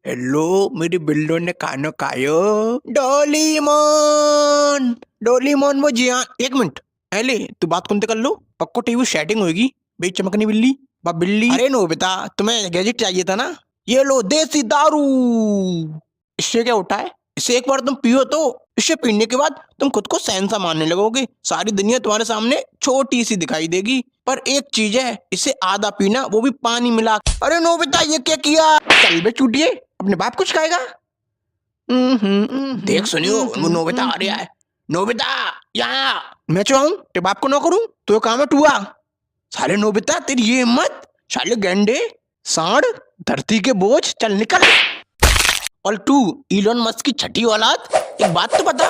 Hello मेरी बिल्लो ने खाना खायो। डोलीमोन डोलीमोन वो जी हाँ। एक मिनट एले तू बात कौन कर लो पक्को टीवी सेटिंग होगी भाई चमकनी बिल्ली बा बिल्ली। अरे नो बेटा तुम्हें गैजेट चाहिए था ना, ये लो देसी दारू। इससे क्या होता है, इसे एक बार तुम पियो तो इसे पीने के बाद तुम खुद को शहंशाह मानने लगोगे। सारी दुनिया तुम्हारे सामने छोटी सी दिखाई देगी। पर एक चीज है, इसे आधा पीना, वो भी पानी मिला। अरे नो बेटा ये क्या किया। चल बे चूटिए, अपने बाप कुछ खाएगा। देख सुनियो वो नोबिता आ रहा है। नोबिता यहाँ मैं चाहूं ते बाप को ना करूं तो काम है टुआ। साले नोबिता तेरी ये हिम्मत, साले गेंडे सांड धरती के बोझ, चल निकल। और तू इलोन मस्क की छठी औलाद, एक बात तो बता,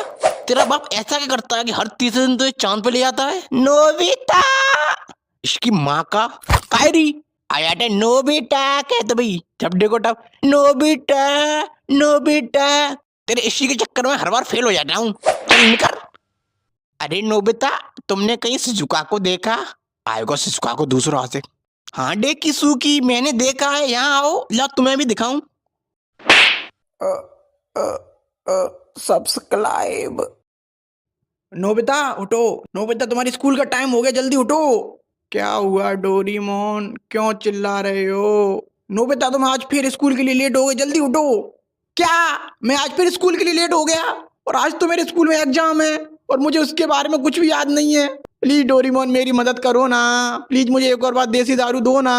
तेरा बाप ऐसा क्या करता है कि हर तीसरे दिन तो चांद पे ले जाता है। नोबिता इसकी माँ का कायरी आया था। नोबिता कहते भाई जब देखो तब नोबिता नोबिता। तेरे इसी के चक्कर में हर बार फेल हो जाता हूँ, चल निकल। अरे नोबिता तुमने कहीं शिजुका को देखा? आएगा शिजुका को दूसरा से। हाँ देखी सूकी मैंने देखा है, यहाँ आओ ला तुम्हें भी दिखाऊं। सब्सक्राइब। नोबिता उठो, नोबिता तुम्हारी स्कूल का टाइम हो गया, जल्दी उठो। क्या हुआ डोरीमोन, क्यों चिल्ला रहे हो? नोबिता तुम आज फिर स्कूल के लिए लेट हो गए, जल्दी उठो। क्या मैं आज फिर स्कूल के लिए लेट हो गया? और आज तो मेरे स्कूल में एग्जाम है और मुझे उसके बारे में कुछ भी याद नहीं है। प्लीज डोरीमोन मेरी मदद करो ना, प्लीज मुझे एक और बार देसी दारू दो ना।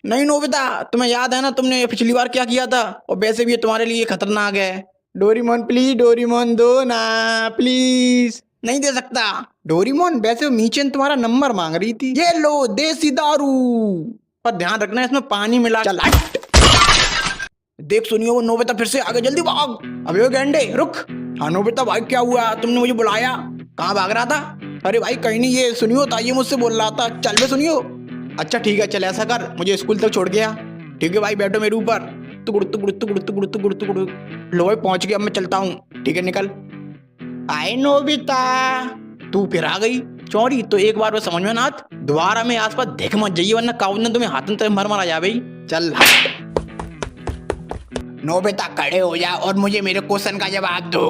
नहीं नोबिता तुम्हें याद है ना तुमने पिछली बार क्या किया था, और वैसे भी ये तुम्हारे लिए खतरनाक है। डोरीमोन प्लीज, डोरीमोन दो ना प्लीज। नहीं दे सकता डोरीमोन, वैसे वो मीचेन तुम्हारा नंबर मांग रही थी। ये लो देसी दारू, पर ध्यान रखना इसमें पानी मिला। चल हट। देख सुनियो वो नोबिता फिर से आगे, जल्दी भाग। अबे ओ गेंडे रुक। हाँ नोबिता भाई क्या हुआ, तुमने मुझे बुलाया, कहाँ भाग रहा था? अरे भाई कहीं नहीं, ये सुनियो था, ये मुझसे बोल रहा था चल बे सुनियो। अच्छा ठीक है चल ऐसा कर, मुझे स्कूल तक छोड़ गया। ठीक है भाई बैठो मेरे ऊपर। तुगुड़ तुगुड़ तुगुड़ तुगुड़ तुगुड़ तुगुड़। लो भाई पहुंच गया, अब मैं चलता हूँ। ठीक है निकल। आए नोबिता तू फिर आ गई चौड़ी, तो एक बार वो समझ में ना आत, दोबारा में आसपास देख मत जाइए वरना काऊ ने तुम्हें हाथ में मर आ जा भाई। चल नोबिता खड़े हो जा और मुझे मेरे क्वेश्चन का जवाब दो।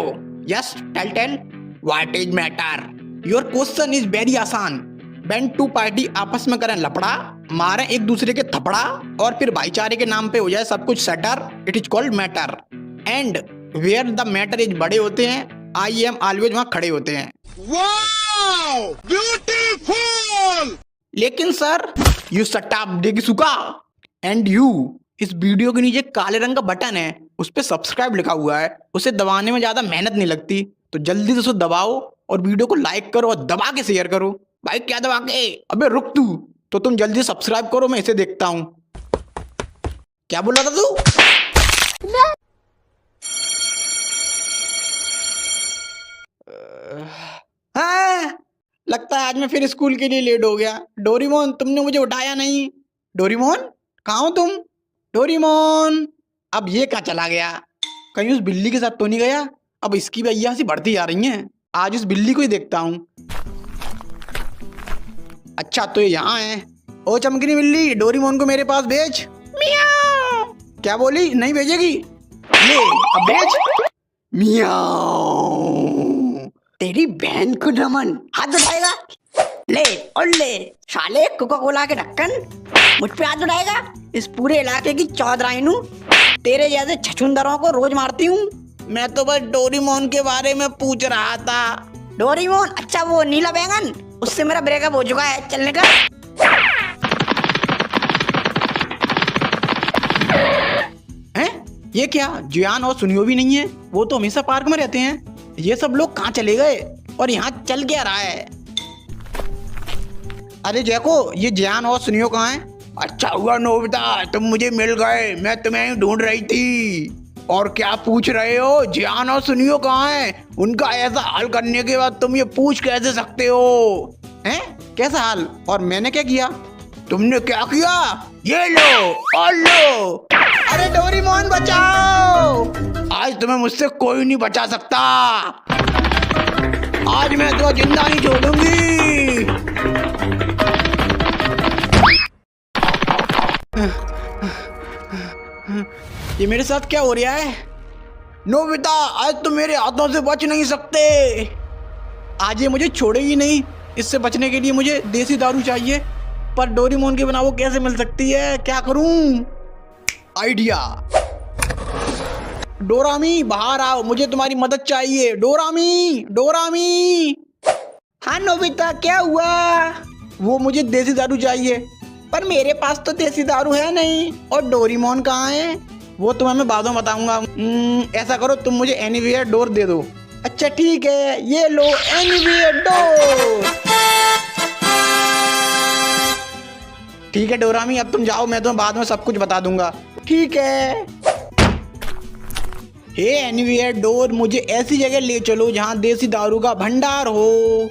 Yes tell tell what is matter. Your question is very आसान। व्हेन टू पार्टी आपस में करें लफड़ा, मारे एक दूसरे के थपड़ा, और फिर भाईचारे के नाम पे हो जाए सब कुछ सटर, it is called matter. And where the matter is बड़े होते हैं, आई एम ऑलवेज वहां खड़े होते हैं। Wow beautiful. लेकिन सर यू शट अप डेगी सुका। एंड यू, इस वीडियो के नीचे काले रंग का बटन है, उस पे सब्सक्राइब लिखा हुआ है, उसे दबाने में ज्यादा मेहनत नहीं लगती, तो जल्दी से उसे दबाओ और वीडियो को लाइक करो और दबा के शेयर करो। भाई क्या दबा के? अबे रुक तू, तो तुम जल्दी सब्सक्राइब करो, मैं इसे देखता हूं। क्या बोल रहा था तू? हाँ लगता है आज मैं फिर स्कूल के लिए लेट हो गया। डोरीमोन तुमने मुझे उठाया नहीं। डोरीमोन कहाँ हो तुम? डोरीमोन अब ये कहाँ चला गया? कहीं उस बिल्ली के साथ तो नहीं गया? अब इसकी भी अय्यासी बढ़ती जा रही है, आज उस बिल्ली को ही देखता हूँ। अच्छा तो ये यहाँ है। ओ चमकनी बिल्ली डोरीमोन को मेरे पास भेज। मियाओ। क्या बोली, नहीं भेजेगी? ले अब भेज। मियाओ। तेरी बहन को नमन। हाथ उठाएगा? ले और ले साले कोका कोला के ढक्कन, मुझ पे हाथ उठाएगा? इस पूरे इलाके की चौधराइन हूँ, तेरे जैसे छछुंदरों को रोज मारती हूँ। मैं तो बस डोरीमोन के बारे में पूछ रहा था। डोरीमोन? अच्छा वो नीला बैंगन, उससे मेरा ब्रेकअप हो चुका है, चलने का। हैं? ये क्या जियान और सुनियो भी नहीं है? वो तो हमेशा पार्क में रहते हैं। ये सब लोग कहाँ चले गए और यहाँ चल क्या रहा है? अरे जैको ये जियान और सुनियो कहाँ हैं? अच्छा हुआ नोबिता तुम मुझे मिल गए, मैं तुम्हें ढूंढ रही थी। और क्या पूछ रहे हो, जियान और सुनियो कहाँ हैं? उनका ऐसा हाल करने के बाद तुम ये पूछ कैसे सकते हो? हैं? कैसा हाल? और मैंने क्या किया? तुमने क्या किया? ये लो और लो। अरे डोरीमोन बचाओ, आज तुम्हें मुझसे कोई नहीं बचा सकता। आज मैं तो जिंदा नहीं छोड़ूंगी। ये मेरे साथ क्या हो रहा है? नोबिता, आज तो मेरे हाथों से बच नहीं सकते। आज ये मुझे छोड़ेगी नहीं। इससे बचने के लिए मुझे देसी दारू चाहिए, पर डोरेमोन के बिना वो कैसे मिल सकती है? क्या करूं? आइडिया। डोरामी बाहर आओ, मुझे तुम्हारी मदद चाहिए। डोरामी, डोरामी। हाँ नोबिता, क्या हुआ? वो मुझे देसी दारू चाहिए, पर मेरे पास तो देसी दारू है नहीं। और डोरेमोन कहाँ है? वो तुम्हें मैं बाद में बताऊंगा। ऐसा करो, तुम मुझे एनीवेयर डोर दे दो। अच्छा ठीक है, ये लो एनीवेयर डोर। ठीक है डोरामी, अब तुम जाओ, मैं तुम्हें बाद में सब कुछ बता दूंगा। ठीक है। हे एनीवेयर डोर, मुझे ऐसी जगह ले चलो जहां देसी दारू का भंडार हो।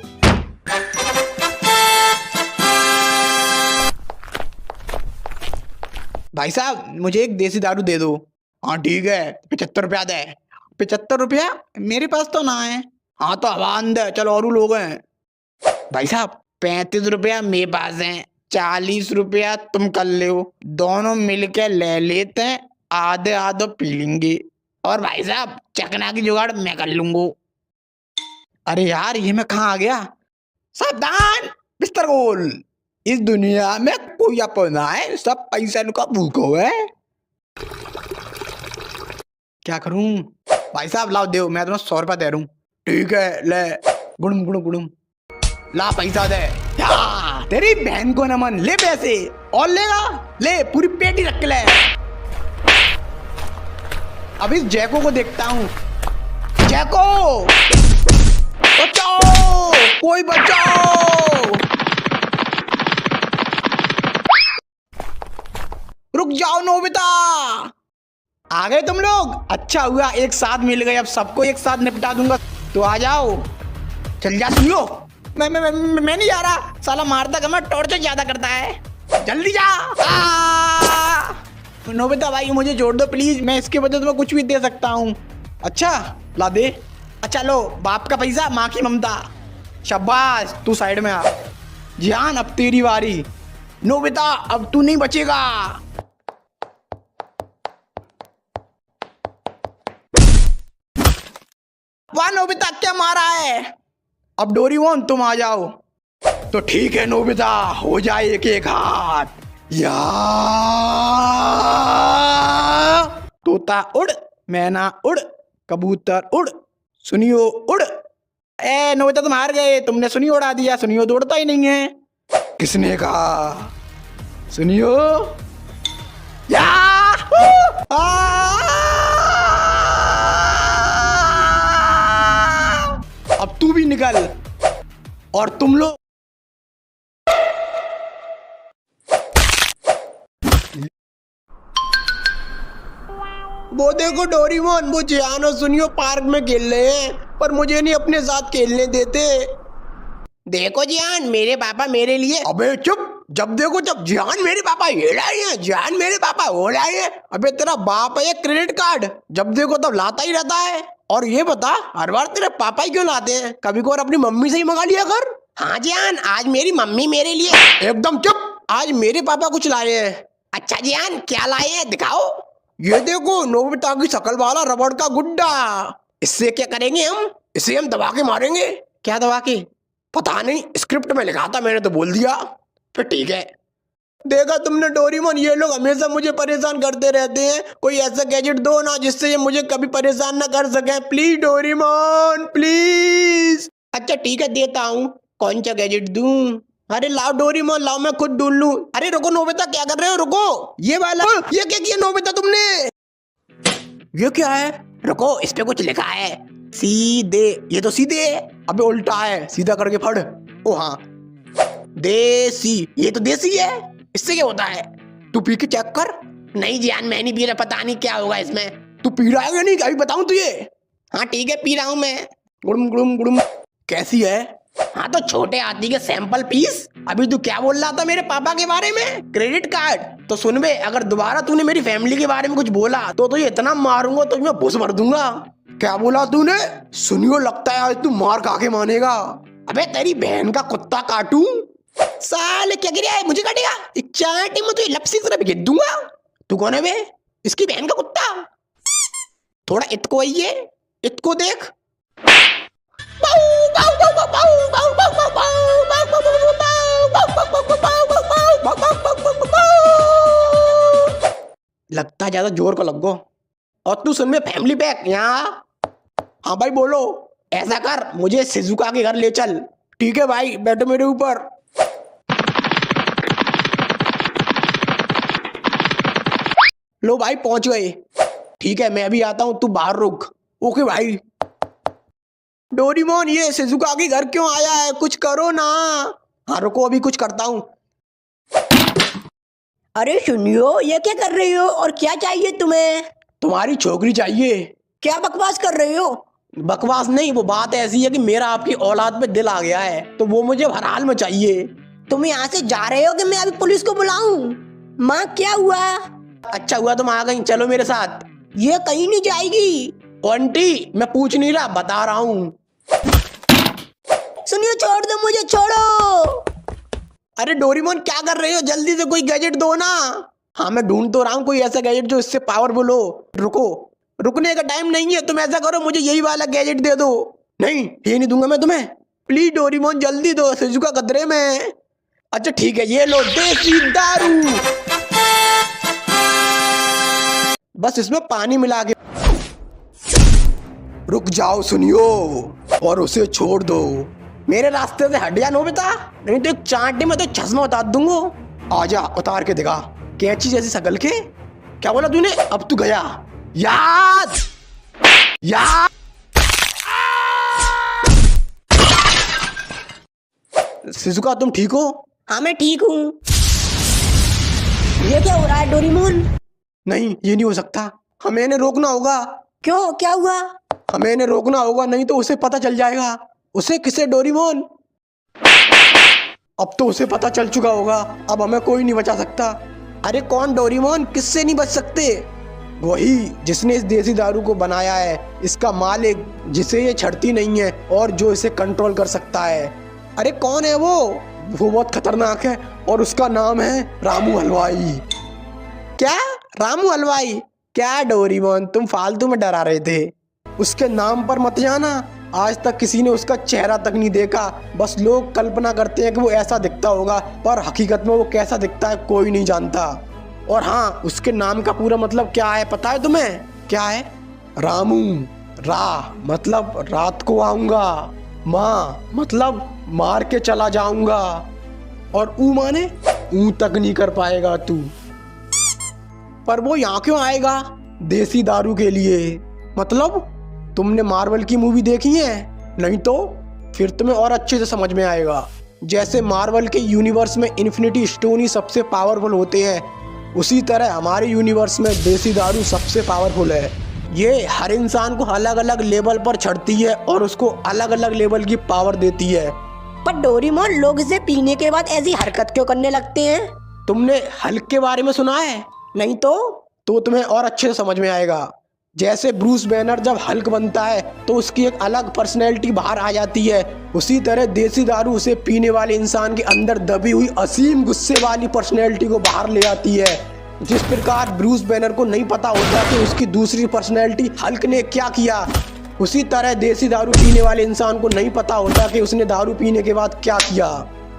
भाई साहब, मुझे एक देसी दारू दे दो। हाँ ठीक है, 75 रुपया दे। 75 रुपया? मेरे पास तो ना है। हाँ तो हवा अंदर, चलो और लोग हैं। भाई साहब, 35 रुपया मेरे पास है, 40 रुपया तुम कर ले हो, दोनों मिलके ले लेते हैं, आधे आधे पी लेंगे। और भाई साहब, चकना की जुगाड़ मैं कर लूंगा। अरे यार, ये मैं कहाँ आ गया? सावधान, बिस्तर गोल। इस दुनिया में कोई अपना है, सब पैसा का भूखो है। क्या करूं? भाई साहब लाओ, दो, मैं तुम्हें 100 रुपया दे रहा हूं। ठीक है, ले। गुड़म गुड़म गुड़म। ला पैसा दे। या, तेरी बहन को नमन, ले पैसे। और लेगा? ले, पूरी पेटी रख ले। अब इस जैको को देखता हूँ। जैको, बचाओ, कोई बचाओ। रुक जाओ नोबिता। आ गए तुम लोग? अच्छा हुआ एक साथ मिल गए, अब सबको एक साथ निपटा दूंगा। तो आ जाओ। चल जा सुनियो। मैं नहीं जा रहा। साला मारता कम है, टॉर्चर ज्यादा करता है। जल्दी जा। नोबिता भाई, मुझे जोड़ दो प्लीज, मैं इसके बदले तुम्हें कुछ भी दे सकता हूँ। अच्छा ला दे। अच्छा लो, बाप का पैसा, माँ की ममता। शाबाश, तू साइड में आ। जियान, अब तेरी बारी। नोबिता, अब तू नहीं बचेगा। वाह नोबिता, क्या मारा है? अब डोरेमोन तुम आ जाओ। तो ठीक है नोबिता, हो जाए एक एक हाथ। या तोता उड़, मैना उड़, कबूतर उड़, सुनियो उड़। ए नोबिता, तुम हार गए, तुमने सुनियो उड़ा दिया। सुनियो तो उड़ता ही नहीं है। किसने कहा? सुनियो। या अब तू भी निकल। और तुम लोग वो देखो डोरेमोन, वो जियान और सुनियो पार्क में खेल रहे हैं, पर मुझे नहीं अपने साथ खेलने देते। देखो जियान, मेरे पापा मेरे लिए। अबे चुप, जब देखो जब जियान मेरे पापा ये लाए हैं, जियान मेरे पापा वो लाए हैं। अबे तेरा बाप है क्रेडिट कार्ड, जब देखो तब लाता ही रहता है। और ये बता, हर बार तेरे पापा ही क्यों लाते हैं? कभी को अपनी मम्मी से ही मंगा लिया कर। हाँ जियान, आज मेरी मम्मी मेरे लिए। एकदम चुप, आज मेरे पापा कुछ लाए हैं। अच्छा जियान, क्या लाए हैं, दिखाओ। ये देखो, नोबिता की शकल वाला रबड़ का गुड्डा। इससे क्या करेंगे हम? इसे हम दबा के मारेंगे। क्या दबा के? पता नहीं, स्क्रिप्ट में लिखा था, मैंने तो बोल दिया। फिर ठीक है। देखा तुमने डोरेमोन, ये लोग हमेशा मुझे परेशान करते रहते हैं। कोई ऐसा गैजेट दो ना जिससे ये मुझे कभी परेशान ना कर सके। Please Doraemon, please. अच्छा ठीक है, देता हूँ। कौन सा गैजेट दूं? अरे लाओ डोरेमोन, लाओ, मैं खुद ढूंढ लूं। अरे रुको नोबिता, क्या कर रहे हो? रुको, ये वाला। ये क्या किया नोबिता तुमने? ये क्या है? रुको, इस पे कुछ लिखा है, सीधे। ये तो सीधे है। अबे उल्टा है, सीधा करके फड़। ओ हाँ, देसी। ये तो देसी है, इससे क्या होता है? तू पी के चेक कर। नहीं जियान, मैं नहीं पी रहा, पता नहीं क्या होगा इसमें। तू पी रहा है या नहीं, अभी बताऊं तुझे? हाँ ठीक है, पी रहा हूँ मैं। गुड़म गुड़म गुड़म। कैसी है? हाँ तो छोटे हाथी के सैंपल पीस। अभी तू क्या बोल रहा था मेरे पापा के बारे में? Credit card. तो सुन बे, अगर दोबारा तूने मेरी फैमिली के बारे में कुछ बोला तो तुझे इतना मारूंगा तो मैं भूस भर दूंगा। क्या बोला तूने? सुनियो, लगता है आज तू मार खा के मानेगा। अबे तेरी बहन का कुत्ता काटूं? साले क्या गिरा है, मुझे काटेगा? चाटे में तो लपसी तरह भेज दूंगा। तू कौन है बे? इसकी बहन का कुत्ता। थोड़ा इतको आइए, इतको देख। लगता है ज्यादा जोर को लग गो। और तू सुन में फैमिली पैक यहाँ। हाँ भाई बोलो। ऐसा कर, मुझे शिजुका के घर ले चल। ठीक है भाई, बैठो मेरे ऊपर। लो भाई पहुंच गए। ठीक है मैं अभी आता हूं, तू बाहर रुक। ओके भाई। डोरेमोन ये शिजुका के घर क्यों आया है, कुछ करो ना। हाँ रुको, अभी कुछ करता हूँ। अरे सुनियो, ये क्या कर रही हो और क्या चाहिए तुम्हें? तुम्हारी छोकरी चाहिए। क्या बकवास कर रही हो? बकवास नहीं, वो बात ऐसी है कि मेरा आपकी औलाद पे दिल आ गया है, तो वो मुझे हर हाल में चाहिए। तुम यहाँ से जा रहे हो कि मैं अभी पुलिस को बुलाऊं? माँ क्या हुआ? अच्छा हुआ तुम आ गई, चलो मेरे साथ। ये कहीं नहीं जाएगी। आंटी मैं पूछ नहीं रहा, बता रहा हूँ। सुनियो छोड़ दो मुझे, छोड़ो। अरे डोरेमोन क्या कर रहे हो, जल्दी से कोई गैजेट दो ना। हाँ मैं ढूंढ तो रहा हूँ कोई ऐसा गैजेट जो इससे पावरफुल हो। रुको, रुकने का टाइम नहीं है, तुम ऐसा करो मुझे यही वाला गैजेट दे दो। नहीं ये नहीं दूंगा मैं तुम्हें, प्लीज डोरेमोन जल्दी दो, शिजुका खतरे में। अच्छा ठीक है, ये लो देसी दारू। बस इसमें पानी मिला के। रुक जाओ सुनियो, और उसे छोड़ दो। मेरे रास्ते से हट जा नोबिता, नहीं तो एक चांटे में तो चश्मा उतार दूंगा। आजा उतार के दिखा, कैंची जैसी शकल के। क्या बोला तूने, अब तू गया। याद याद। शिजुका तुम ठीक हो? हाँ मैं ठीक हूँ। ये क्या हो रहा है डोरेमोन? नहीं ये नहीं हो सकता, हमें इन्हें रोकना होगा। क्यों, क्या हुआ? हमें इन्हें रोकना होगा, नहीं तो उसे पता चल जाएगा। उसे किसे डोरेमोन? अब तो उसे पता चल चुका होगा, अब हमें कोई नहीं बचा सकता। अरे कौन डोरेमोन, किससे नहीं बच सकते? वही जिसने इस देसी दारू को बनाया है, इसका मालिक जिसे ये छड़ती नहीं है और जो इसे कंट्रोल कर सकता है। अरे कौन है वो बहुत खतरनाक है और उसका नाम है रामू हलवाई। क्या रामू हलवाई? क्या डोरेमोन तुम फालतू में डरा रहे थे, उसके नाम पर मत जाना। आज तक किसी ने उसका चेहरा तक नहीं देखा, बस लोग कल्पना करते हैं कि वो ऐसा दिखता होगा, पर हकीकत में वो कैसा दिखता है कोई नहीं जानता। और हाँ, उसके नाम का पूरा मतलब क्या है पता है तुम्हें? क्या है? रामू। रा मतलब रात को आऊंगा, माँ मतलब मार के चला जाऊंगा, और ऊ माने ऊ तक नहीं कर पाएगा तू। पर वो यहाँ क्यों आएगा? देसी दारू के लिए। मतलब तुमने मार्वल की मूवी देखी है? नहीं तो फिर तुम्हें और अच्छे से समझ में आएगा। जैसे मार्वल के यूनिवर्स में इन्फिनिटी स्टोन ही सबसे पावरफुल होते हैं, उसी तरह हमारे यूनिवर्स में देसी दारू सबसे पावरफुल है। ये हर इंसान को अलग अलग लेवल पर चढ़ती है और उसको अलग अलग लेवल की पावर देती है। पर डोरेमोन लोग इसे पीने के बाद ऐसी हरकत क्यों करने लगते हैं? तुमने हल्क के बारे में सुना है? नहीं तो तुम्हें और अच्छे से समझ में आएगा। जैसे ब्रूस बैनर जब हल्क बनता है तो उसकी एक अलग पर्सनैलिटी बाहर आ जाती है, उसी तरह देसी दारू उसे पीने वाले इंसान के अंदर दबी हुई असीम गुस्से वाली पर्सनैलिटी को बाहर ले आती है। जिस प्रकार ब्रूस बैनर को नहीं पता होता कि उसकी दूसरी पर्सनैलिटी हल्क ने क्या किया, उसी तरह देसी दारू पीने वाले इंसान को नहीं पता होता कि उसने दारू पीने के बाद क्या किया।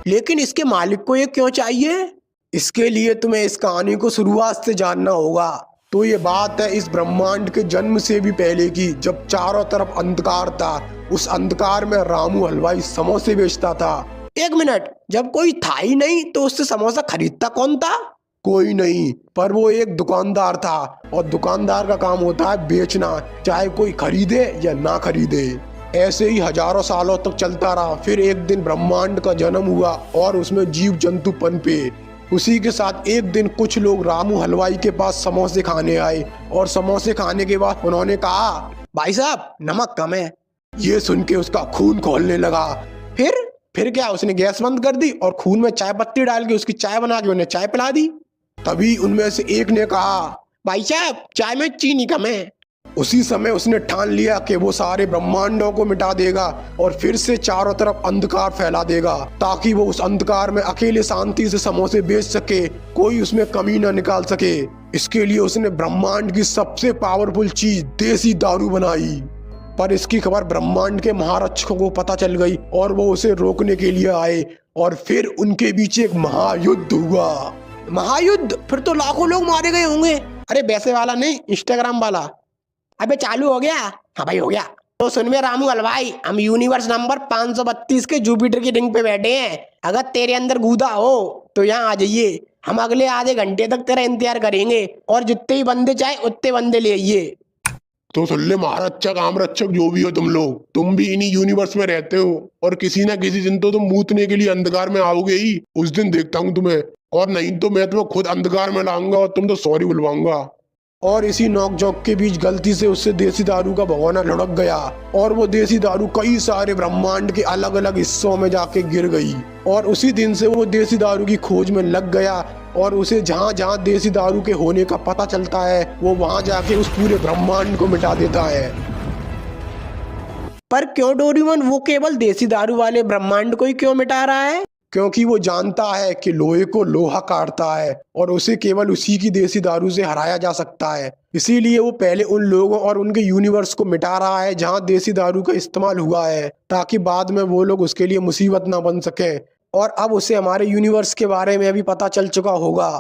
लेकिन इसके मालिक को ये क्यों चाहिए? इसके लिए तुम्हें इस कहानी को शुरुआत से जानना होगा। तो ये बात है इस ब्रह्मांड के जन्म से भी पहले की, जब चारों तरफ अंधकार था। उस अंधकार में रामू हलवाई समोसे बेचता था। एक मिनट, जब कोई था ही नहीं तो उससे समोसा खरीदता कौन था? कोई नहीं, पर वो एक दुकानदार था, और दुकानदार का काम होता है बेचना, चाहे कोई खरीदे या ना खरीदे। ऐसे ही हजारों सालों तक चलता रहा। फिर एक दिन ब्रह्मांड का जन्म हुआ और उसमें जीव जंतु पनपे। उसी के साथ एक दिन कुछ लोग रामू हलवाई के पास समोसे खाने आए, और समोसे खाने के बाद उन्होंने कहा, भाई साहब नमक कम है। ये सुन के उसका खून खौलने लगा। फिर क्या, उसने गैस बंद कर दी और खून में चाय पत्ती डाल के उसकी चाय बना के उन्हें चाय पिला दी। तभी उनमें से एक ने कहा, भाई साहब चाय में चीनी कम है। उसी समय उसने ठान लिया कि वो सारे ब्रह्मांडों को मिटा देगा और फिर से चारों तरफ अंधकार फैला देगा, ताकि वो उस अंधकार में अकेले शांति से समोसे बेच सके, कोई उसमें कमी न निकाल सके। इसके लिए उसने ब्रह्मांड की सबसे पावरफुल चीज देसी दारू बनाई। पर इसकी खबर ब्रह्मांड के महारक्षकों को पता चल गई और वो उसे रोकने के लिए आए और फिर उनके बीच एक महायुद्ध हुआ। महायुद्ध? फिर तो लाखों लोग मारे गए होंगे। अरे वैसे वाला नहीं, इंस्टाग्राम वाला। अबे चालू हो गया? हाँ भाई हो गया। तो सुन में रामू हलवाई, हम यूनिवर्स नंबर 532 के जुपिटर की रिंग पे बैठे हैं। अगर तेरे अंदर गूदा हो तो यहाँ आ जाइए। हम अगले आधे घंटे तक तेरा इंतजार करेंगे और जितने ही बंदे चाहे उतने बंदे ले आइए। तो सुन ले महारक्षक आमरक्षक जो भी हो तुम लोग, तुम भी इन्हीं यूनिवर्स में रहते हो और किसी ना किसी दिन तो तुम मूतने के लिए अंधकार में आओगे ही। उस दिन देखता हूँ तुम्हें, और नहीं तो मैं तुम्हें खुद अंधकार में लाऊंगा और तुम तो सॉरी बुलवाऊंगा। और इसी नोक झोंक के बीच गलती से उससे देसी दारू का भगोना लुढ़क गया और वो देसी दारू कई सारे ब्रह्मांड के अलग अलग हिस्सों में जाके गिर गई। और उसी दिन से वो देसी दारू की खोज में लग गया और उसे जहाँ जहाँ देसी दारू के होने का पता चलता है वो वहाँ जाके उस पूरे ब्रह्मांड को मिटा देता है। पर क्यों डोरेमोन, वो केवल देसी दारू वाले ब्रह्मांड को ही क्यों मिटा रहा है? क्योंकि वो जानता है कि लोहे को लोहा काटता है और उसे केवल उसी की देसी दारू से हराया जा सकता है। इसीलिए वो पहले उन लोगों और उनके यूनिवर्स को मिटा रहा है जहाँ देसी दारू का इस्तेमाल हुआ है, ताकि बाद में वो लोग उसके लिए मुसीबत ना बन सके। और अब उसे हमारे यूनिवर्स के बारे में भी पता चल चुका होगा।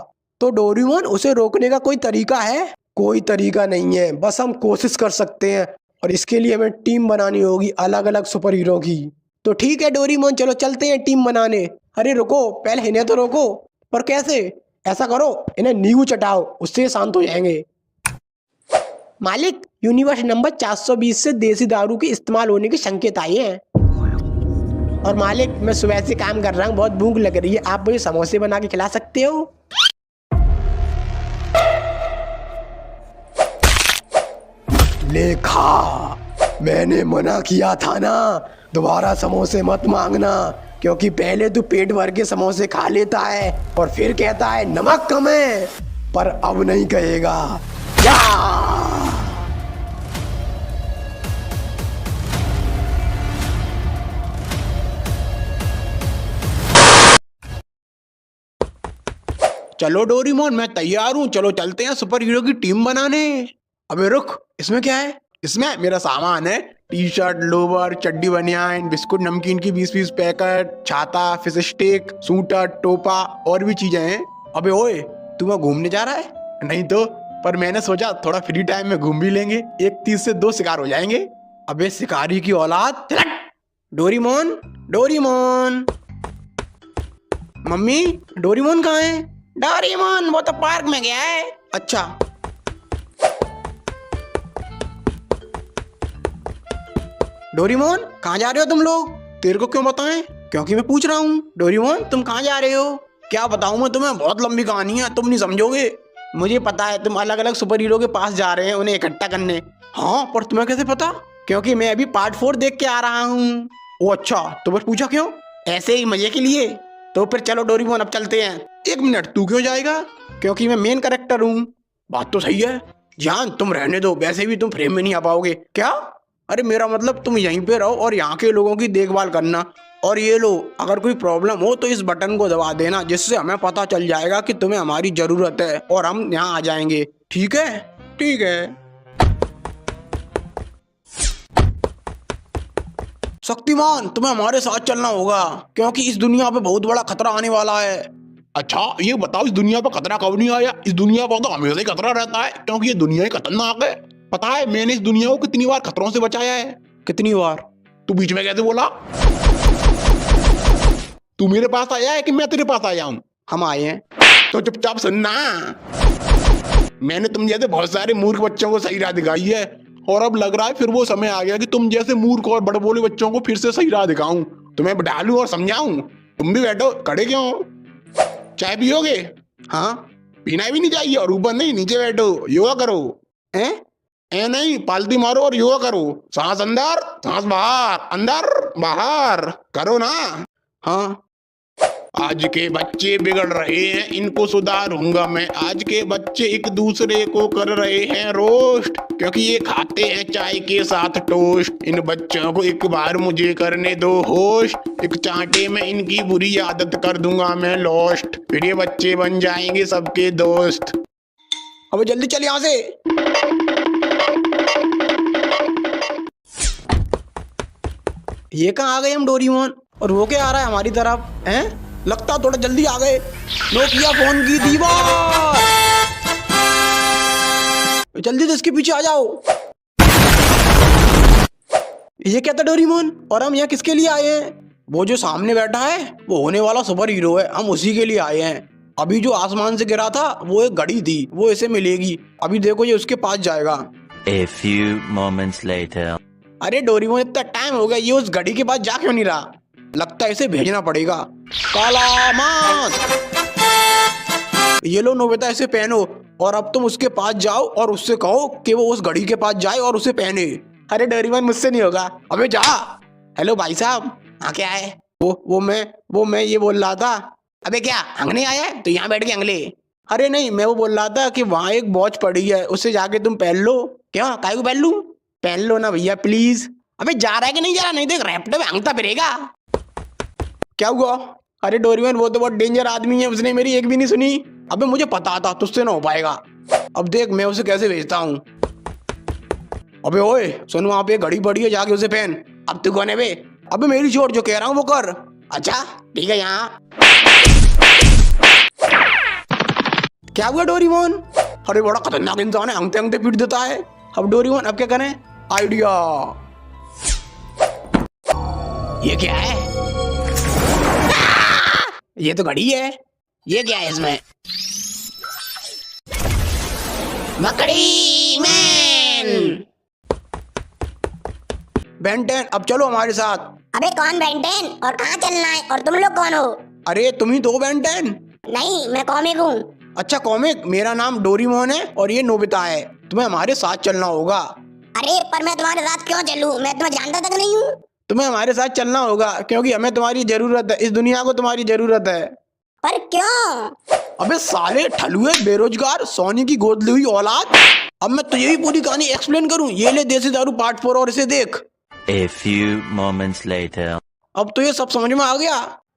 तो डोरेमोन, उसे रोकने का कोई तरीका है? कोई तरीका नहीं है, बस हम कोशिश कर सकते हैं और इसके लिए हमें टीम बनानी होगी अलग अलग सुपर हीरो की। तो ठीक है डोरेमोन, चलो चलते हैं टीम बनाने। अरे रुको, पहले इन्हें तो रोको। पर कैसे? ऐसा करो, इन्हें नींबू चटाओ, उससे शांत हो जाएंगे। मालिक, यूनिवर्स नंबर 420 से देसी दारू के इस्तेमाल होने के संकेत आए हैं। और मालिक, मैं सुबह से काम कर रहा हूँ, बहुत भूख लग रही है, आप मुझे समोसे बना के खिला सकते हो? लेखा, मैंने मना किया था ना, दोबारा समोसे मत मांगना, क्योंकि पहले तू पेट भर के समोसे खा लेता है और फिर कहता है नमक कम है, पर अब नहीं कहेगा। या! चलो डोरेमोन, मैं तैयार हूँ, चलो चलते हैं सुपर हीरो की टीम बनाने। अबे रुक, इसमें क्या है? इसमें मेरा सामान है, टी शर्ट, लोवर, चड्डी, बनियान, बिस्कुट, नमकीन की 20-20 पैकेट, छाता, फिश स्टिक, सूटर, टोपा और भी चीजें हैं। अबे ओए, तू वहाँ घूमने जा रहा है? नहीं तो, पर मैंने सोचा थोड़ा फ्री टाइम में घूम भी लेंगे, एक तीर से 2 शिकार हो जाएंगे। अबे शिकारी की औलाद, डोरेमोन, डोरेमोन, मम्मी, डोरेमोन कहाँ है? डोरेमोन वो तो पार्क में गया है। अच्छा, डोरेमोन कहाँ जा रहे हो तुम लोग? तेरे को क्यों बताएं? क्योंकि मैं पूछ रहा हूँ। डोरेमोन तुम कहाँ जा रहे हो? क्या बताऊँ मैं तुम्हें, बहुत लंबी कहानी है, तुम नहीं समझोगे। मुझे पता है तुम अलग अलग सुपर हीरो के पास जा रहे हैं उन्हें इकट्ठा करने। हाँ, पर तुम्हें कैसे पता? क्योंकि मैं अभी पार्ट 4 देख के आ रहा हूँ। ओ अच्छा, तो बस पूछा क्यों? ऐसे ही मजे के लिए। तो फिर चलो डोरेमोन, अब चलते हैं। 1 मिनट, तू क्यों जाएगा? क्योंकि मैं मेन कैरेक्टर हूँ। बात तो सही है जान, तुम रहने दो, वैसे भी तुम फ्रेम में नहीं आ पाओगे। क्या? अरे मेरा मतलब तुम यहीं पे रहो और यहाँ के लोगों की देखभाल करना। और ये लो, अगर कोई प्रॉब्लम हो तो इस बटन को दबा देना, जिससे हमें पता चल जाएगा कि तुम्हें हमारी जरूरत है और हम यहाँ आ जाएंगे। ठीक है? ठीक है। शक्तिमान, तुम्हें हमारे साथ चलना होगा, क्योंकि इस दुनिया पे बहुत बड़ा खतरा आने वाला है। अच्छा ये बताओ, इस दुनिया पर खतरा कब नहीं आया? इस दुनिया पर तो हमेशा ही खतरा रहता है, क्योंकि ये दुनिया ही खतरनाक है। पता है मैंने इस दुनिया को कितनी बार खतरों से बचाया है? कितनी बार? तू बीच में कैसे बोला? तू मेरे पास आया है कि मैं तेरे पास आया हूँ? हम आए हैं। तो चुपचाप सुनना, मैंने तुम जैसे बहुत सारे मूर्ख बच्चों को सही राह दिखाई है, और अब लग रहा है फिर वो समय आ गया कि तुम जैसे मूर्ख और बड़बोले बच्चों को फिर से सही राह दिखाऊं, तुम्हें डालूं और समझाऊं। तुम भी बैठो, खड़े क्यों? चाय पियोगे? हाँ। पीना भी नहीं चाहिए, और ऊपर नहीं, नीचे बैठो, योगा करो। ए नहीं, पालती मारो और योगा करो। सांस अंदर, सांस बाहर, अंदर बाहर करो ना। हाँ। आज के बच्चे बिगड़ रहे हैं, इनको सुधारूंगा मैं। आज के बच्चे एक दूसरे को कर रहे हैं रोस्ट, क्योंकि ये खाते हैं चाय के साथ टोस्ट। इन बच्चों को एक बार मुझे करने दो होस्ट, एक चांटे में इनकी बुरी आदत कर दूंगा मैं लॉस्ट, फिर ये बच्चे बन जाएंगे सबके दोस्त। अब जल्दी चल यहाँ से। ये कहाँ आ गए हम डोरीमोन, और वो क्या आ रहा है हमारी तरफ हैं? लगता थोड़ा जल्दी आ गए। नोकिया फोन की दीवार, जल्दी से इसके पीछे आ जाओ। ये क्या था डोरीमोन, और हम यहाँ किसके लिए आए हैं? वो जो सामने बैठा है वो होने वाला सुपर हीरो है, हम उसी के लिए आए हैं। अभी जो आसमान से गिरा था वो एक घड़ी थी, वो इसे मिलेगी। अभी देखो ये उसके पास जाएगा। A few moments later. अरे डोरीमोन इतना टाइम हो गया, ये उस घड़ी के पास जा क्यों नहीं रहा? लगता है इसे भेजना पड़ेगा। काला मास्क, ये लो नोबिता, इसे पहनो और अब तुम उसके पास जाओ और उससे कहो कि वो उस घड़ी के पास जाए और उसे पहने। अरे डोरेमोन मुझसे नहीं होगा। अबे जा। हेलो भाई साहब। हाँ क्या है? वो मैं ये बोल रहा था। अबे क्या अंगने आया है तो यहाँ बैठ के अंगले? अरे नहीं, मैं वो बोल रहा था कि वहाँ एक वॉच पड़ी है, उससे जाके तुम पहन लो। क्यों, काय को पहन लूं? पहन लो ना भैया प्लीज। अबे जा रहा है कि नहीं जा रहा? नहीं देख रैप्टो में अंगता फिरेगा। क्या हुआ? अरे डोरीमोन वो तो बहुत डेंजर आदमी है, उसने मेरी एक भी नहीं सुनी। अबे मुझे पता था तुझसे ना हो पाएगा। अब देख मैं उसे कैसे भेजता हूँ। अबे ओए सुन, वहाँ पे घड़ी पड़ी है, जाके उसे पहन। अब तू कौन है बे? अबे मेरी चोट, जो कह रहा हूँ वो कर। अच्छा ठीक है। यहाँ क्या हुआ डोरीमोन? अरे बड़ा खतरनाक इंसान है, अंगते अंगते पीट देता है। अब डोरीमोन अब क्या करें? आइडिया। ये क्या है? ये तो घड़ी है। ये क्या है इसमें? मकड़ी मैन। बेन 10 अब चलो हमारे साथ। अबे कौन बेंटेन और कहाँ चलना है और तुम लोग कौन हो? अरे तुम ही तो बेन 10। नहीं मैं कॉमिक हूँ। अच्छा कॉमिक, मेरा नाम डोरीमोन है और ये नोबिता है। तुम्हें हमारे साथ चलना होगा। अरे पर मैं तुम्हारे साथ क्यों चलूँ? मैं तुम्हें जानता तक नहीं हूँ। तुम्हें हमारे साथ चलना होगा क्योंकि हमें तुम्हारी जरूरत है, इस दुनिया को तुम्हारी जरूरत है। पर क्यों? अबे साले ठलुए बेरोजगार सोनी की गोद ली हुई औलाद। अब मैं तुझे भी पूरी कहानी एक्सप्लेन करूं। ये ले देसी दारू पार्ट 4 और इसे देख। A few moments later. अब तो ये सब समझ में आ गया।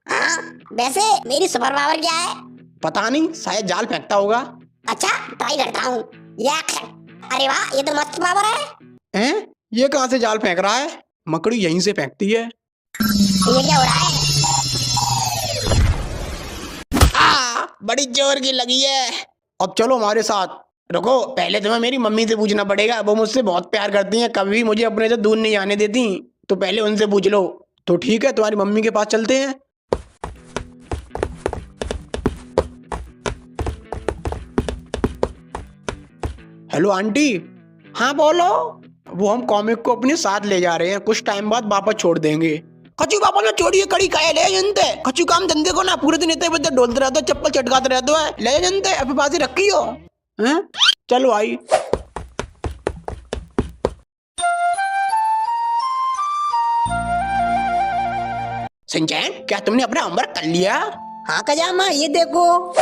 हाँ वैसे मेरी सुपर पावर क्या है? पता नहीं, शायद जाल फेंकता होगा। अच्छा ट्राई करता हूँ। अरे वाह, ये तो मस्त पावर है। हैं? ये कहाँ से जाल फेंक रहा है? मकड़ी यहीं से फेंकती है। ये क्या हो रहा है? बड़ी जोर की लगी है। अब चलो हमारे साथ। रुको, पहले तुम्हें मेरी मम्मी से पूछना पड़ेगा। वो मुझसे बहुत प्यार करती हैं, कभी मुझे अपने से दूर नहीं जाने देती। तो पहले उनसे पूछ लो। तो ठीक है, तुम्हारी मम्मी के पास चलते हैं। Hello aunty. हाँ बोलो। वो हम कॉमिक को अपने साथ ले जा रहे हैं, कुछ टाइम बाद वापस छोड़ देंगे। कचू पापा ने छोड़िए कड़ी काहे ले जनते। कचू काम धंधे को ना पूरे दिन इतने बदे डोलते रहते हो, चप्पल चटकाते रहते हो। ले जनते अपने पास ही रखी हो। हैं? चलो आई। सिंचैन, क्या तुमने अपना होमवर्क कर लिया? हाँ कजामा, ये देखो।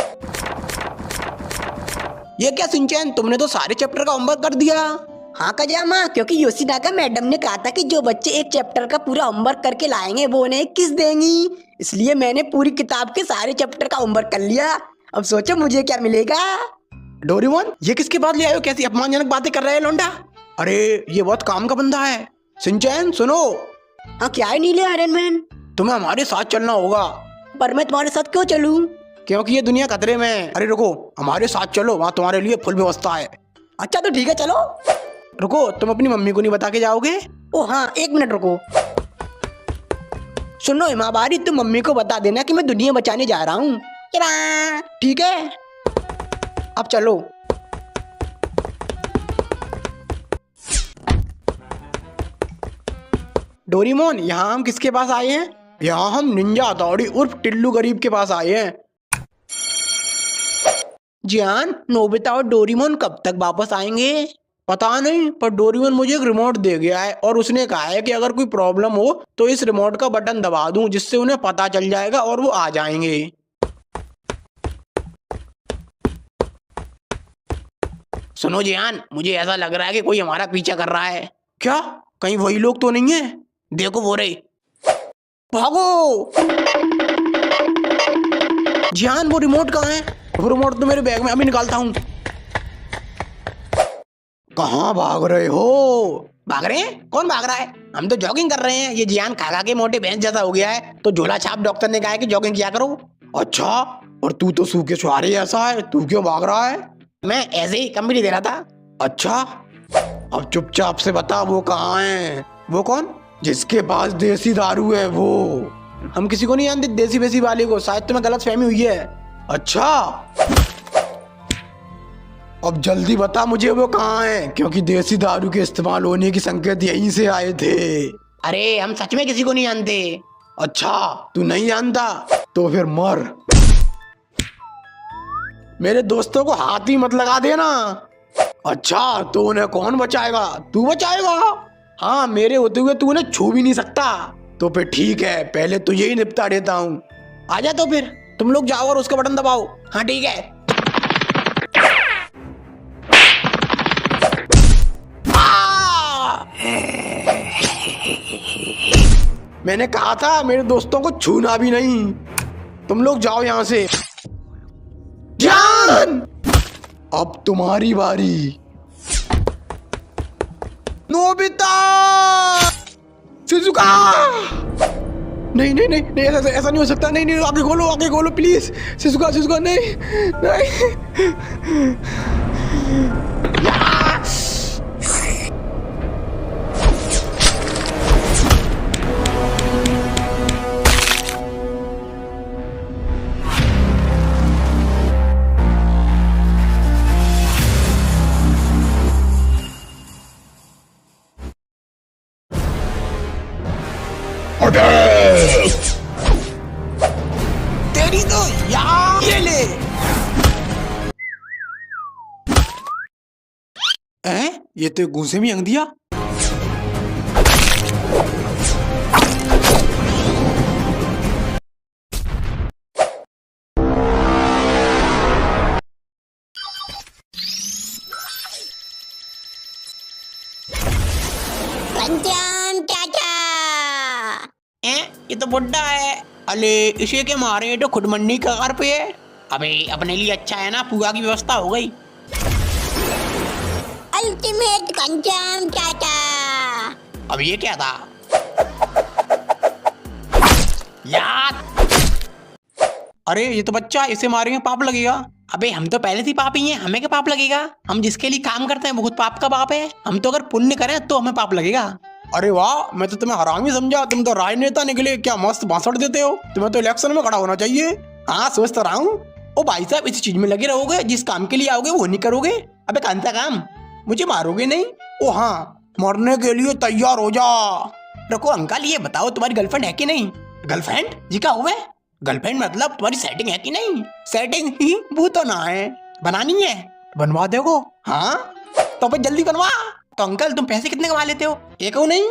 ये क्या सिंचैन, तुमने तो सारे चैप्टर का होमवर्क कर दिया। हाँ कजामा, क्योंकि योशिनाका मैडम ने कहा था कि जो बच्चे एक चैप्टर का पूरा होमवर्क करके लाएंगे वो उन्हें किस देंगी, इसलिए मैंने पूरी किताब के सारे चैप्टर का होमवर्क कर लिया। अब सोचो मुझे क्या मिलेगा। डोरीमोन ये किसके पास ले आए हो? कैसी अपमानजनक बातें कर रहे हैं लोंडा। अरे ये बहुत काम का बंदा है। सिंचैन सुनो। हाँ क्या है नीले आयरन मैन? तुम्हें हमारे साथ चलना होगा। पर मैं तुम्हारे साथ क्यों चलूं? क्योंकि ये दुनिया खतरे में है। अरे रुको, हमारे साथ चलो, वहाँ तुम्हारे लिए फुल व्यवस्था है। अच्छा तो ठीक है चलो। रुको, तुम अपनी मम्मी को नहीं बता के जाओगे? ओ हाँ एक मिनट रुको। सुनो हिमाबारी, तुम मम्मी को बता देना कि मैं दुनिया बचाने जा रहा हूँ। ठीक है, अब चलो। डोरीमोन यहाँ हम किसके पास आए हैं? यहाँ हम निंजा हथौड़ी उर्फ टिल्लू गरीब के पास आए हैं। जियान, नोबिता और डोरीमोन कब तक वापस आएंगे? पता नहीं, पर डोरीमोन मुझे एक रिमोट दे गया है और उसने कहा है कि अगर कोई प्रॉब्लम हो तो इस रिमोट का बटन दबा दूं, जिससे उन्हें पता चल जाएगा और वो आ जाएंगे। सुनो जियान, मुझे ऐसा लग रहा है कि कोई हमारा पीछा कर रहा है। क्या? कहीं वही लोग तो नहीं है? देखो वो रहे। भागो। जियान वो रिमोट कहाँ है? वो रिमोट तो मेरे बैग में, अभी निकालता हूँ। कहाँ भाग रहे हो? भाग रहे हैं? कौन भाग रहा है? हम तो जॉगिंग कर रहे हैं। ये जियान खा खा के मोटे भैंस जैसा हो गया है, तो झोला छाप डॉक्टर ने कहा है कि जॉगिंग किया करो। अच्छा, और तू तो सूखे छुहारे ऐसा है, तू क्यों भाग रहा है? मैं ऐसे ही कंपनी दे रहा था। अच्छा, अब चुपचाप से बता वो कहाँ है? वो कौन? जिसके पास देसी दारू है वो। हम किसी को नहीं जानते देसी वेसी वाले को, शायद तुम्हें गलत फहमी हुई है। अच्छा, अब जल्दी बता मुझे वो कहाँ है, क्योंकि देसी दारू के इस्तेमाल होने की संकेत यहीं से आए थे। अरे हम सच में किसी को नहीं जानते। अच्छा, तू नहीं जानता तो फिर मर। मेरे दोस्तों को हाथ ही मत लगा देना। अच्छा, तो उन्हें कौन बचाएगा? तू बचाएगा? हाँ, मेरे होते हुए तू उन्हें छू भी नहीं सकता। तो फिर ठीक है, पहले तो यही निपटा देता हूँ। आजा तो फिर तुम लोग जाओ और उसका बटन दबाओ। हाँ ठीक है। मैंने कहा था मेरे दोस्तों को छूना भी नहीं। तुम लोग जाओ यहाँ से। जान, अब तुम्हारी बारी। Nobita, Shizuka. नहीं नहीं नहीं नहीं, ऐसा नहीं हो सकता। नहीं नहीं, आगे खोलो प्लीज। शिजुका शिजुका, नहीं नहीं। तेरी तो यार ये ले। ये तो घूसे में अंग दिया। पंचाम चाचा। ये तो बुड्ढा है। अले इसे के मारे तो खुद मंडी कगार पे है। अबे अपने लिए अच्छा है ना, पूरा की व्यवस्था हो गई। अल्टीमेट पंचाम चाचा। अब ये क्या था यार? अरे ये तो बच्चा, इसे मारेंगे पाप लगेगा। अबे हम तो पहले से ही पापी हैं, हमें क्या पाप लगेगा? हम जिसके लिए काम करते हैं वो खुद पाप का बाप है। हम तो अगर पुण्य करें तो हमें पाप लगेगा। अरे वाह, मैं तो तुम्हें हरामी समझा, तुम तो राजनेता निकले। क्या मस्त भाषण देते हो। तुम्हें तो इलेक्शन में खड़ा होना चाहिए। हाँ सोच तो रहा हूँ। ओ भाई साहब, इस चीज में लगे रहोगे, जिस काम के लिए आओगे वो नहीं करोगे। अबे कौन सा काम? मुझे मारोगे नहीं? ओ हाँ, मरने के लिए तैयार हो जा। रुको अंकल, ये बताओ तुम्हारी गर्लफ्रेंड है कि नहीं? गर्लफ्रेंड जी का हुआ? गर्लफ्रेंड मतलब तुम्हारी सेटिंग है कि नहीं? सेटिंग ही वो तो ना है। बनानी है? बनवा देगो? हाँ तो फिर जल्दी बनवा। तो अंकल तुम पैसे कितने कमा लेते हो? एक हो नहीं?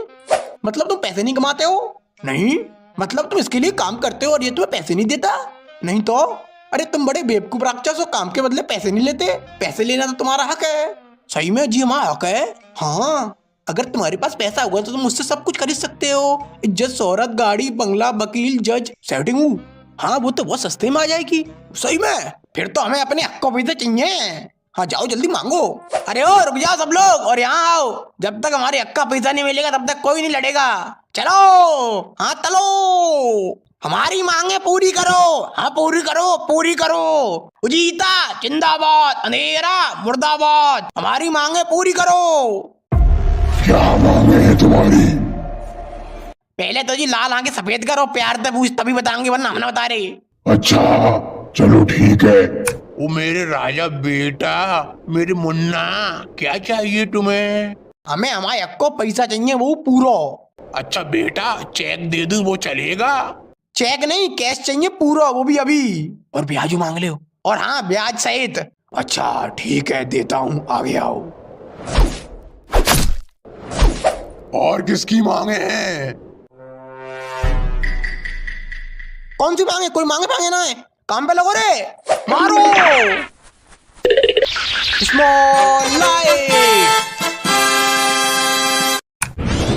मतलब तुम पैसे नहीं कमाते हो? नहीं। मतलब तुम इसके लिए काम करते हो और ये तुम्हें पैसे नहीं देता? नहीं तो? अरे तुम बड़े बेवकूफ राक्षस हो, काम के बदले पैसे नहीं लेते। पैसे लेना तो तुम्हारा हक है। सही में जी, हमारा हक है। हाँ, अगर तुम्हारे पास पैसा होगा तो तुम मुझसे सब कुछ खरीद सकते हो। इज्जत, शोहरत, गाड़ी, बंगला, वकील, जज, सेटिंग। हाँ वो तो बहुत सस्ते में आ जाएगी। सही में? फिर तो हमें अपने हक को पैसे चाहिए। हाँ जाओ जल्दी मांगो। अरे ओ रुक जाओ सब लोग और यहाँ आओ। जब तक हमारे हक का पैसा नहीं मिलेगा तब तक कोई नहीं लड़ेगा। चलो हाँ चलो, हमारी मांगे पूरी करो। हाँ पूरी करो, पूरी करो। उजीता जिंदाबाद, अंधेरा मुर्दाबाद। हमारी मांगे पूरी करो। क्या मांगे है तुम्हारी? पहले तो जी लाल आंखें सफेद करो, प्यार से पूछ तभी बताएंगे, वरना हम ना बता रहे। अच्छा चलो ठीक है। ओ मेरे राजा बेटा, मेरे मुन्ना, क्या चाहिए तुम्हें? हमें हमारे हक को पैसा चाहिए, वो पूरा। अच्छा बेटा, चेक दे दूं वो चलेगा? चेक नहीं, कैश चाहिए पूरा, वो भी अभी। और ब्याज मांग ले। और हाँ ब्याज सहित। अच्छा ठीक है, देता हूँ, आगे आओ। और किसकी मांगे हैं? कौन सी मांगे? कोई मांगे मांगे ना है। काम पे लगो रे, मारो। Small light.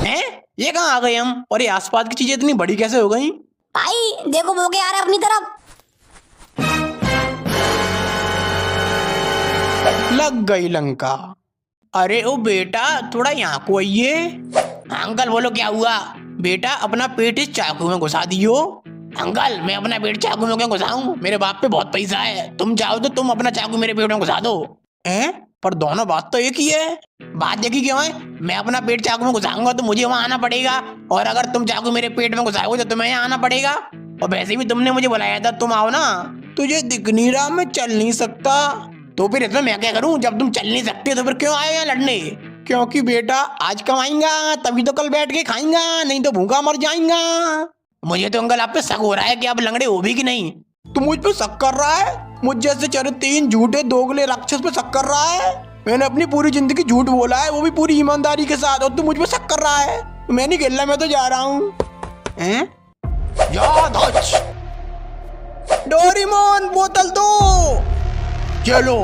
हैं? ये कहाँ आ गए हम? और ये आसपास की चीजें इतनी बड़ी कैसे हो गई? भाई देखो वो क्या आ रहा है अपनी तरफ। लग गई लंका। अरे ओ बेटा, थोड़ा यहाँ को आइए। अंकल बोलो क्या हुआ? बेटा अपना पेट इस चाकू में घुसा दियो। अंकल मैं अपना पेट चाकू में क्यों घुसाऊं? मेरे बाप पे बहुत पैसा है, तुम चाहो तो तुम अपना चाकू मेरे पेट में घुसा दो। हैं? पर दोनों बात तो एक ही है। बात देखी क्यों है? मैं अपना पेट चाकू में घुसाऊंगा तो मुझे वहां आना पड़ेगा, और अगर तुम चाकू मेरे पेट में घुसाओगे तो तुम्हें यहाँ आना पड़ेगा। और वैसे भी तुमने मुझे बुलाया था, तुम आओ ना। तुझे दिख नहीं रहा मैं चल नहीं सकता? तो फिर इसमें मैं क्या करूं? जब तुम चल नहीं सकते तो फिर क्यों आए यहाँ लड़ने? क्योंकि बेटा आज कमाएंगा तभी तो कल बैठ के खाएंगा, नहीं तो भूखा मर जाएंगा। मुझे तो अंकल आप पे शक हो रहा है कि आप लंगड़े हो भी कि नहीं। तू मुझ पे शक कर रहा है? मुझ जैसे चरित्रहीन झूठे दोगले राक्षस पे शक कर रहा है? मैंने अपनी पूरी जिंदगी झूठ बोला है, वो भी पूरी ईमानदारी के साथ, और तू मुझ पे शक कर रहा है? मैं नहीं खेलना, मैं तो जा रहा हूँ। डोरेमोन बोतल दो। चलो।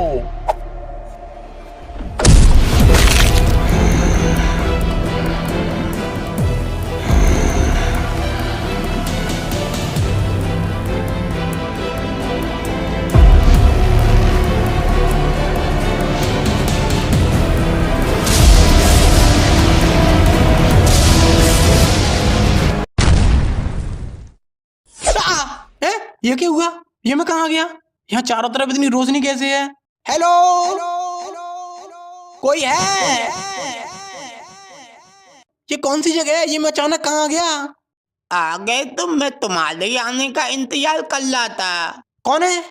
ये क्या हुआ? ये मैं कहाँ गया? यहाँ चारों तरफ इतनी रोशनी कैसे है? हेलो, कोई है? ये कौन सी जगह है? ये मैं अचानक कहाँ गया? आ गए तुम? मैं तुम्हारे आने का इंतजार कर रहा था। कौन है?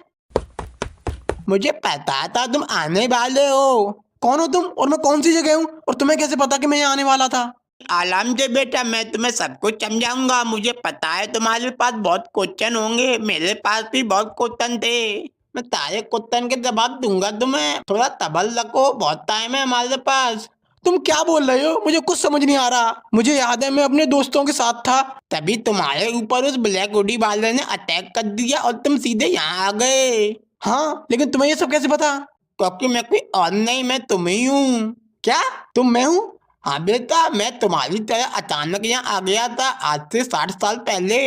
मुझे पता था तुम आने वाले हो। कौन हो तुम, और मैं कौन सी जगह हूँ, और तुम्हें कैसे पता कि मैं यहाँ आने वाला था? आराम से बेटा, मैं तुम्हें सब कुछ समझाऊंगा। मुझे पता है तुम्हारे पास बहुत क्वेश्चन होंगे, मेरे पास भी बहुत क्वेश्चन थे। मैं सारे क्वेश्चन के जवाब दूंगा तुम्हें, थोड़ा तबल रखो, बहुत टाइम है हमारे पास। तुम क्या बोल रहे हो? मुझे कुछ समझ नहीं आ रहा। मुझे याद है मैं अपने दोस्तों के साथ था, तभी तुम्हारे ऊपर उस ब्लैक हुडी वाले ने अटैक कर दिया और तुम सीधे यहाँ आ गए। हाँ, लेकिन तुम्हें ये सब कैसे पता? क्योंकि मैं कोई और नहीं, मैं तुम ही हूँ। क्या तुम मैं हूँ? हाँ बेटा, मैं तुम्हारी तरह अचानक यहाँ आ गया था आज से 60 साल पहले।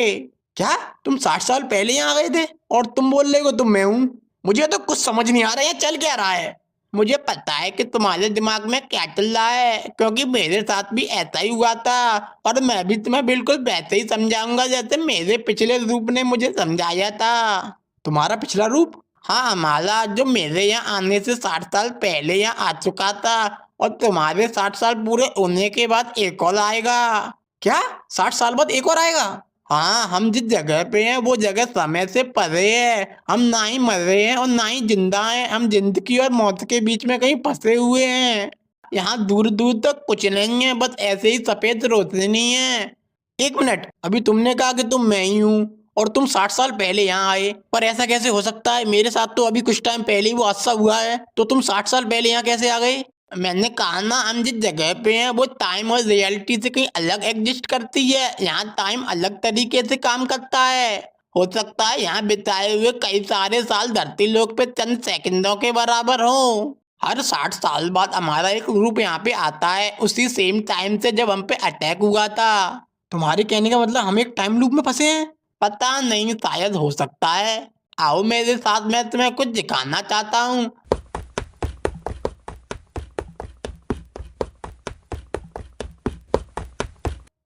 क्या तुम 60 साल पहले यहाँ आ गए थे, और तुम बोल रहे हो तुम मैं हूँ? मुझे तो कुछ समझ नहीं आ रहा है चल क्या रहा है। मुझे पता है कि तुम्हारे दिमाग में क्या चल रहा है, क्योंकि मेरे साथ भी ऐसा ही हुआ था, और मैं भी तुम्हें बिल्कुल वैसे ही समझाऊंगा जैसे मेरे पिछले रूप ने मुझे समझाया था। तुम्हारा पिछला रूप? हाँ, हमारा जो मेरे यहाँ आने से 60 साल पहले यहाँ आ चुका था, और तुम्हारे 60 साल पूरे होने के बाद एक और आएगा। क्या 60 साल बाद एक और आएगा? हाँ, हम जिस जगह पे हैं वो जगह समय से परे है। हम ना ही मर रहे हैं और ना ही जिंदा हैं, हम जिंदगी और मौत के बीच में कहीं फंसे हुए हैं। यहाँ दूर दूर तक कुछ नहीं है, बस ऐसे ही सफेद रोशनी है। एक मिनट, अभी तुमने कहा कि तुम मैं ही हूँ और तुम 60 साल पहले यहाँ आए, पर ऐसा कैसे हो सकता है? मेरे साथ तो अभी कुछ टाइम पहले ही वो हादसा हुआ है, तो तुम 60 साल पहले यहाँ कैसे आ गए? मैंने कहा ना, हम जिस जगह पे हैं वो टाइम और रियलिटी से कहीं अलग एग्जिस्ट करती है। यहाँ टाइम अलग तरीके से काम करता है। हो सकता है यहाँ बिताए हुए कई सारे साल धरती लोक पे चंद सेकंडों के बराबर हो। हर 60 साल बाद हमारा एक ग्रुप यहाँ पे आता है, उसी सेम टाइम से जब हम पे अटैक हुआ था। तुम्हारे कहने का मतलब हम एक टाइम लूप में फंसे हैं? पता नहीं, शायद हो सकता है। आओ मेरे साथ, मैं तुम्हें कुछ दिखाना चाहता हूँ।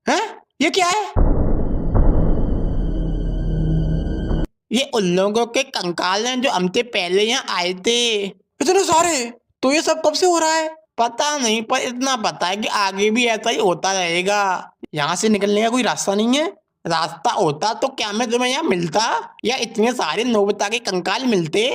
हैं? ये क्या है? ये उन लोगों के कंकाल हैं जो हमसे पहले यहाँ आए थे। इतने सारे? तो ये सब कब से हो रहा है? पता नहीं, पर इतना पता है कि आगे भी ऐसा ही होता रहेगा। यहाँ से निकलने का कोई रास्ता नहीं है? रास्ता होता तो क्या मैं तुम्हें यहाँ मिलता, या इतने सारे नोबिता के कंकाल मिलते?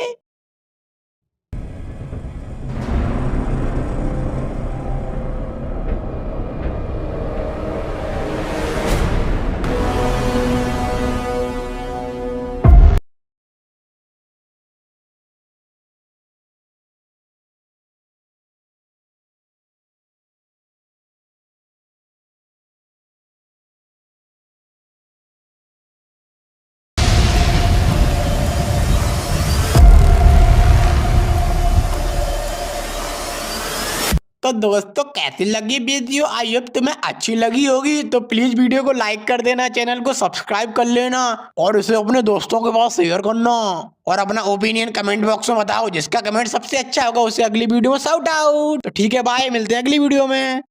तो दोस्तों कैसी लगी वीडियो, आई होप तुम्हें अच्छी लगी होगी। तो प्लीज वीडियो को लाइक कर देना, चैनल को सब्सक्राइब कर लेना और इसे अपने दोस्तों के पास शेयर करना और अपना ओपिनियन कमेंट बॉक्स में बताओ। जिसका कमेंट सबसे अच्छा होगा उसे अगली वीडियो में शाउट आउट। तो ठीक है, बाय, मिलते हैं अगली वीडियो में।